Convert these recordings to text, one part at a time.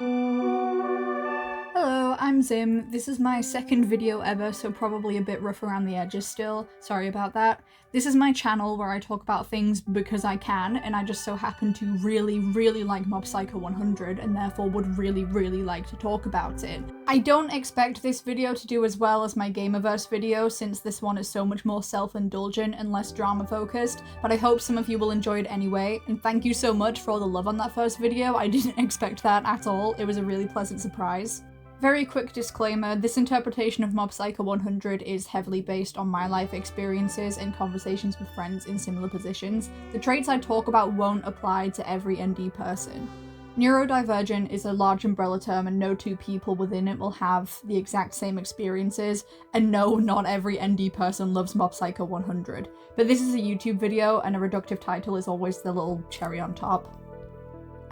Hello, I'm Zim. This is my second video ever, so probably a bit rough around the edges still. Sorry about that. This is my channel where I talk about things because I can, and I just so happen to really like Mob Psycho 100 and therefore would really like to talk about it. I don't expect this video to do as well as my Gamerverse video since this one is so much more self-indulgent and less drama focused, but I hope some of you will enjoy it anyway, and thank you so much for all the love on that first video. I didn't expect that at all. It was a really pleasant surprise. Very quick disclaimer, this interpretation of Mob Psycho 100 is heavily based on my life experiences and conversations with friends in similar positions. The traits I talk about won't apply to every ND person. Neurodivergent is a large umbrella term and no two people within it will have the exact same experiences, and no, not every ND person loves Mob Psycho 100. But this is a YouTube video and a reductive title is always the little cherry on top.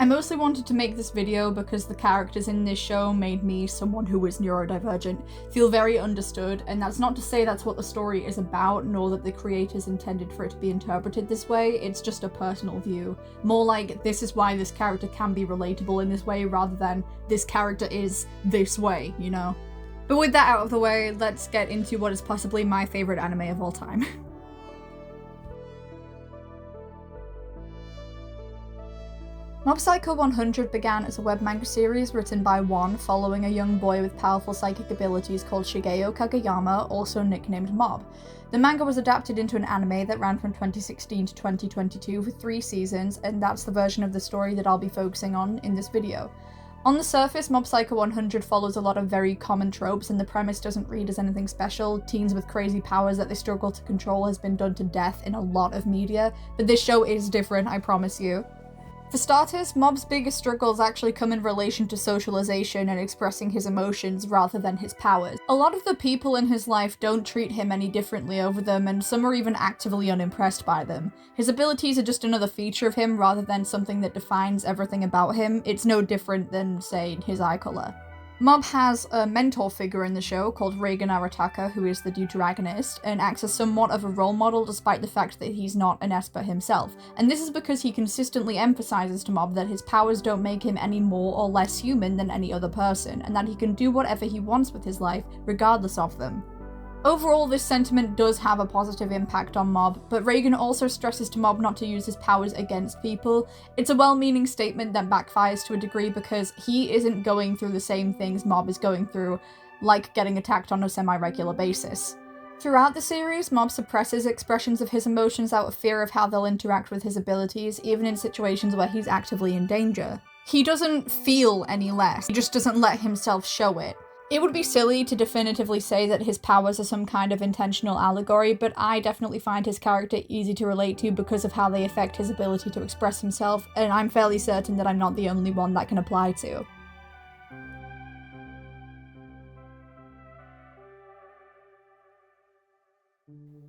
I mostly wanted to make this video because the characters in this show made me, someone who is neurodivergent, feel very understood, and that's not to say that's what the story is about, nor that the creators intended for it to be interpreted this way. It's just a personal view. More like, this is why this character can be relatable in this way, rather than this character is this way, you know? But with that out of the way, let's get into what is possibly my favorite anime of all time. Mob Psycho 100 began as a web manga series written by One following a young boy with powerful psychic abilities called Shigeo Kageyama, also nicknamed Mob. The manga was adapted into an anime that ran from 2016 to 2022 for 3 seasons, and that's the version of the story that I'll be focusing on in this video. On the surface, Mob Psycho 100 follows a lot of very common tropes, and the premise doesn't read as anything special. Teens with crazy powers that they struggle to control has been done to death in a lot of media, but this show is different, I promise you. For starters, Mob's biggest struggles actually come in relation to socialization and expressing his emotions rather than his powers. A lot of the people in his life don't treat him any differently over them, and some are even actively unimpressed by them. His abilities are just another feature of him rather than something that defines everything about him. It's no different than, say, his eye color. Mob has a mentor figure in the show called Reigen Arataka, who is the deuteragonist, and acts as somewhat of a role model despite the fact that he's not an Esper himself. And this is because he consistently emphasizes to Mob that his powers don't make him any more or less human than any other person, and that he can do whatever he wants with his life, regardless of them. Overall, this sentiment does have a positive impact on Mob, but Reigen also stresses to Mob not to use his powers against people. It's a well-meaning statement that backfires to a degree because he isn't going through the same things Mob is going through, like getting attacked on a semi-regular basis. Throughout the series, Mob suppresses expressions of his emotions out of fear of how they'll interact with his abilities, even in situations where he's actively in danger. He doesn't feel any less, he just doesn't let himself show it. It would be silly to definitively say that his powers are some kind of intentional allegory, but I definitely find his character easy to relate to because of how they affect his ability to express himself, and I'm fairly certain that I'm not the only one that can apply to.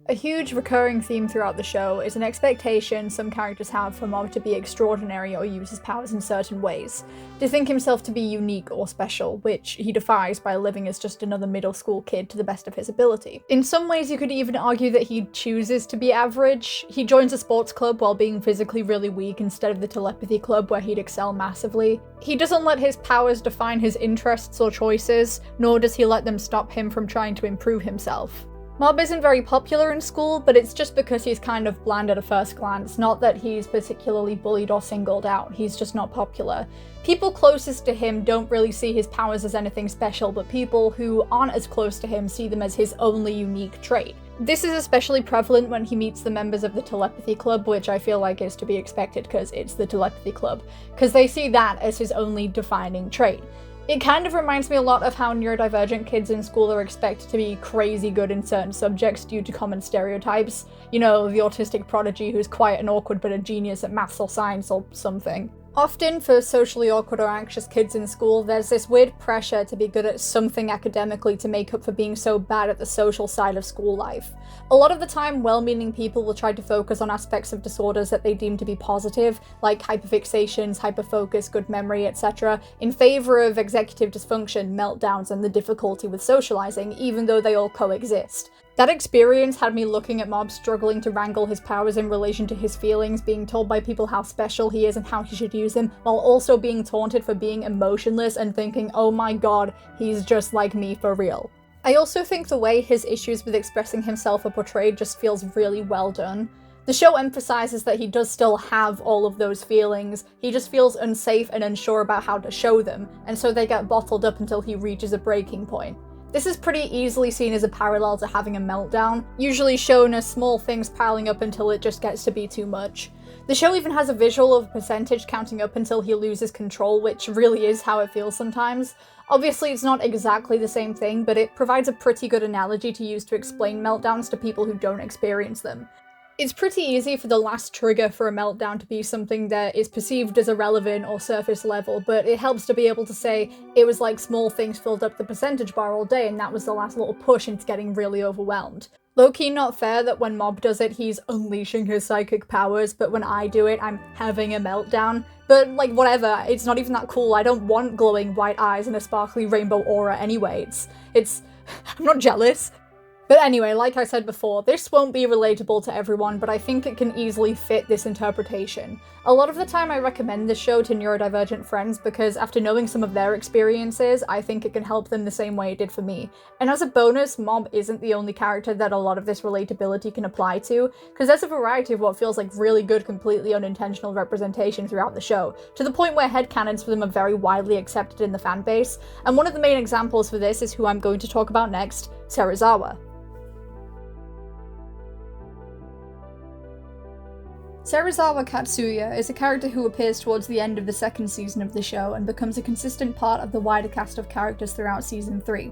A huge recurring theme throughout the show is an expectation some characters have for Mob to be extraordinary or use his powers in certain ways, to think himself to be unique or special, which he defies by living as just another middle school kid to the best of his ability. In some ways you could even argue that he chooses to be average. He joins a sports club while being physically really weak instead of the telepathy club where he'd excel massively. He doesn't let his powers define his interests or choices, nor does he let them stop him from trying to improve himself. Mob isn't very popular in school, but it's just because he's kind of bland at a first glance, not that he's particularly bullied or singled out, he's just not popular. People closest to him don't really see his powers as anything special, but people who aren't as close to him see them as his only unique trait. This is especially prevalent when he meets the members of the telepathy club, which I feel like is to be expected because it's the telepathy club, because they see that as his only defining trait. It kind of reminds me a lot of how neurodivergent kids in school are expected to be crazy good in certain subjects due to common stereotypes. You know, the autistic prodigy who's quiet and awkward but a genius at maths or science or something. Often, for socially awkward or anxious kids in school, there's this weird pressure to be good at something academically to make up for being so bad at the social side of school life. A lot of the time, well-meaning people will try to focus on aspects of disorders that they deem to be positive, like hyperfixations, hyperfocus, good memory, etc., in favor of executive dysfunction, meltdowns, and the difficulty with socializing, even though they all coexist. That experience had me looking at Mob struggling to wrangle his powers in relation to his feelings, being told by people how special he is and how he should use them, while also being taunted for being emotionless and thinking, oh my god, he's just like me for real. I also think the way his issues with expressing himself are portrayed just feels really well done. The show emphasizes that he does still have all of those feelings, he just feels unsafe and unsure about how to show them, and so they get bottled up until he reaches a breaking point. This is pretty easily seen as a parallel to having a meltdown, usually shown as small things piling up until it just gets to be too much. The show even has a visual of a percentage counting up until he loses control, which really is how it feels sometimes. Obviously it's not exactly the same thing, but it provides a pretty good analogy to use to explain meltdowns to people who don't experience them. It's pretty easy for the last trigger for a meltdown to be something that is perceived as irrelevant or surface level, but it helps to be able to say it was like small things filled up the percentage bar all day and that was the last little push into getting really overwhelmed. Low-key not fair that when Mob does it, he's unleashing his psychic powers, but when I do it, I'm having a meltdown. But, like, whatever, it's not even that cool. I don't want glowing white eyes and a sparkly rainbow aura anyway. I'm not jealous. But anyway, like I said before, this won't be relatable to everyone, but I think it can easily fit this interpretation. A lot of the time I recommend this show to neurodivergent friends because after knowing some of their experiences, I think it can help them the same way it did for me. And as a bonus, Mob isn't the only character that a lot of this relatability can apply to, because there's a variety of what feels like really good, completely unintentional representation throughout the show, to the point where headcanons for them are very widely accepted in the fanbase, and one of the main examples for this is who I'm going to talk about next, Serizawa. Serizawa Katsuya is a character who appears towards the end of the second season of the show and becomes a consistent part of the wider cast of characters throughout season 3.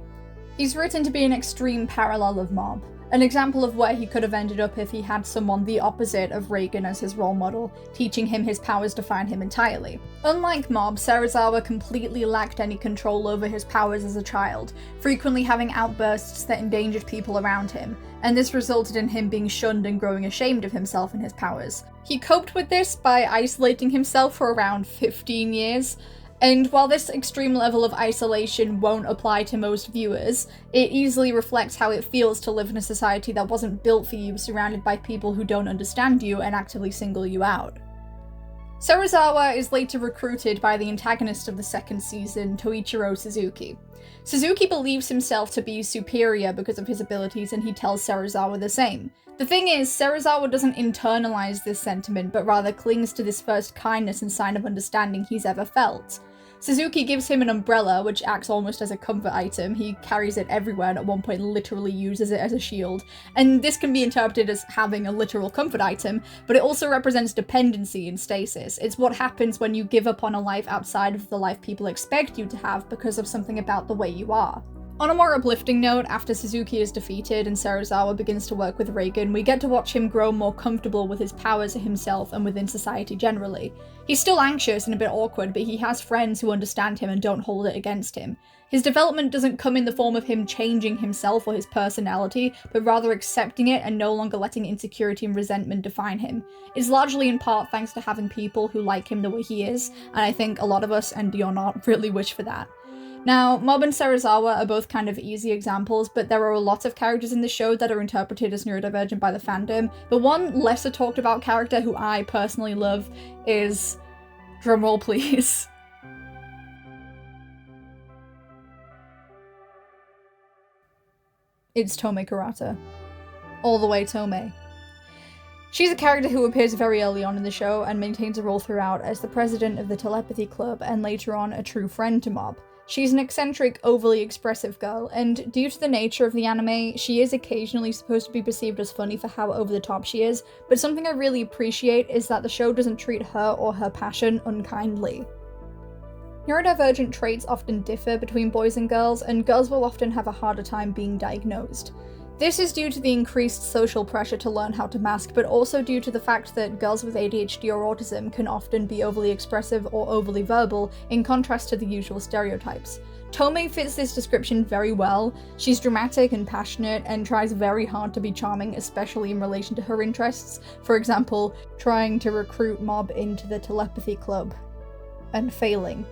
He's written to be an extreme parallel of Mob, an example of where he could have ended up if he had someone the opposite of Reagan as his role model, teaching him his powers define him entirely. Unlike Mob, Serizawa completely lacked any control over his powers as a child, frequently having outbursts that endangered people around him, and this resulted in him being shunned and growing ashamed of himself and his powers. He coped with this by isolating himself for around 15 years, and while this extreme level of isolation won't apply to most viewers, it easily reflects how it feels to live in a society that wasn't built for you, surrounded by people who don't understand you and actively single you out. Serizawa is later recruited by the antagonist of the second season, Toichiro Suzuki. Suzuki believes himself to be superior because of his abilities and he tells Serizawa the same. The thing is, Serizawa doesn't internalize this sentiment, but rather clings to this first kindness and sign of understanding he's ever felt. Suzuki gives him an umbrella, which acts almost as a comfort item. He carries it everywhere and at one point literally uses it as a shield. And this can be interpreted as having a literal comfort item, but it also represents dependency and stasis. It's what happens when you give up on a life outside of the life people expect you to have because of something about the way you are. On a more uplifting note, after Suzuki is defeated and Serizawa begins to work with Reagan, we get to watch him grow more comfortable with his powers himself and within society generally. He's still anxious and a bit awkward, but he has friends who understand him and don't hold it against him. His development doesn't come in the form of him changing himself or his personality, but rather accepting it and no longer letting insecurity and resentment define him. It's largely in part thanks to having people who like him the way he is, and I think a lot of us, and you're not, really wish for that. Now, Mob and Serizawa are both kind of easy examples, but there are a lot of characters in the show that are interpreted as neurodivergent by the fandom, but one lesser talked about character who I personally love is... drumroll please. It's Tome Kurata. All the way Tome. She's a character who appears very early on in the show and maintains a role throughout as the president of the Telepathy Club and later on a true friend to Mob. She's an eccentric, overly expressive girl, and due to the nature of the anime, she is occasionally supposed to be perceived as funny for how over the top she is, but something I really appreciate is that the show doesn't treat her or her passion unkindly. Neurodivergent traits often differ between boys and girls will often have a harder time being diagnosed. This is due to the increased social pressure to learn how to mask, but also due to the fact that girls with ADHD or autism can often be overly expressive or overly verbal, in contrast to the usual stereotypes. Tome fits this description very well. She's dramatic and passionate, and tries very hard to be charming, especially in relation to her interests. For example, trying to recruit Mob into the Telepathy Club, and failing.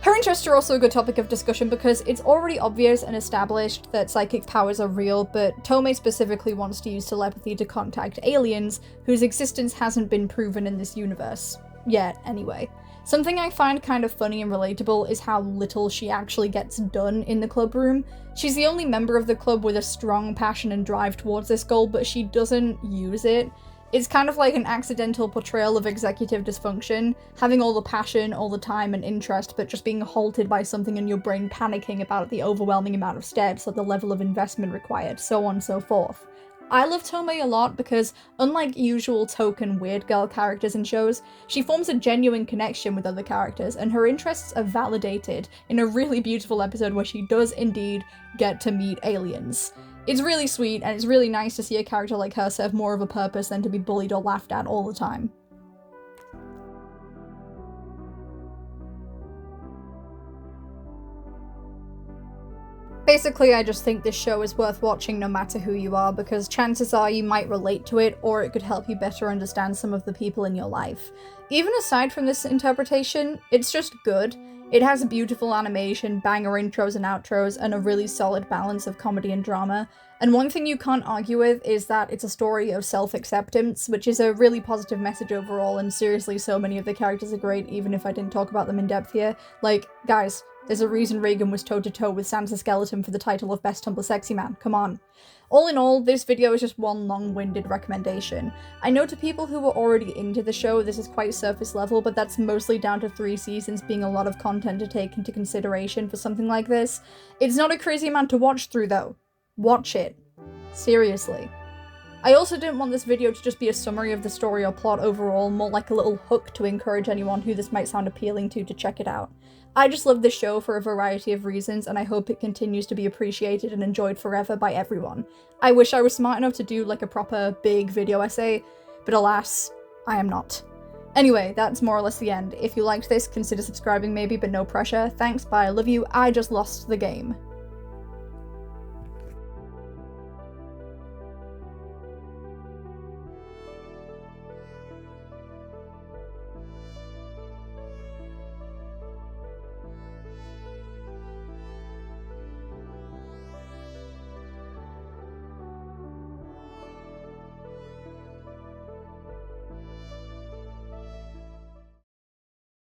Her interests are also a good topic of discussion because it's already obvious and established that psychic powers are real, but Tome specifically wants to use telepathy to contact aliens whose existence hasn't been proven in this universe. Yet, anyway. Something I find kind of funny and relatable is how little she actually gets done in the club room. She's the only member of the club with a strong passion and drive towards this goal, but she doesn't use it. It's kind of like an accidental portrayal of executive dysfunction, having all the passion, all the time and interest, but just being halted by something in your brain panicking about the overwhelming amount of steps or the level of investment required, so on and so forth. I love Tome a lot because, unlike usual token weird girl characters in shows, she forms a genuine connection with other characters, and her interests are validated in a really beautiful episode where she does indeed get to meet aliens. It's really sweet, and it's really nice to see a character like her serve more of a purpose than to be bullied or laughed at all the time. Basically, I just think this show is worth watching no matter who you are, because chances are you might relate to it, or it could help you better understand some of the people in your life. Even aside from this interpretation, it's just good. It has beautiful animation, banger intros and outros, and a really solid balance of comedy and drama. And one thing you can't argue with is that it's a story of self-acceptance, which is a really positive message overall, and seriously, so many of the characters are great, even if I didn't talk about them in depth here. Like, guys, there's a reason Reagan was toe-to-toe with Sansa Skeleton for the title of Best Tumblr Sexy Man, come on. All in all, this video is just one long-winded recommendation. I know to people who were already into the show, this is quite surface level, but that's mostly down to 3 seasons being a lot of content to take into consideration for something like this. It's not a crazy amount to watch through though. Watch it. Seriously. I also didn't want this video to just be a summary of the story or plot overall, more like a little hook to encourage anyone who this might sound appealing to check it out. I just love this show for a variety of reasons, and I hope it continues to be appreciated and enjoyed forever by everyone. I wish I was smart enough to do like a proper big video essay, but alas, I am not. Anyway, that's more or less the end. If you liked this, consider subscribing maybe, but no pressure. Thanks, bye, I love you, I just lost the game.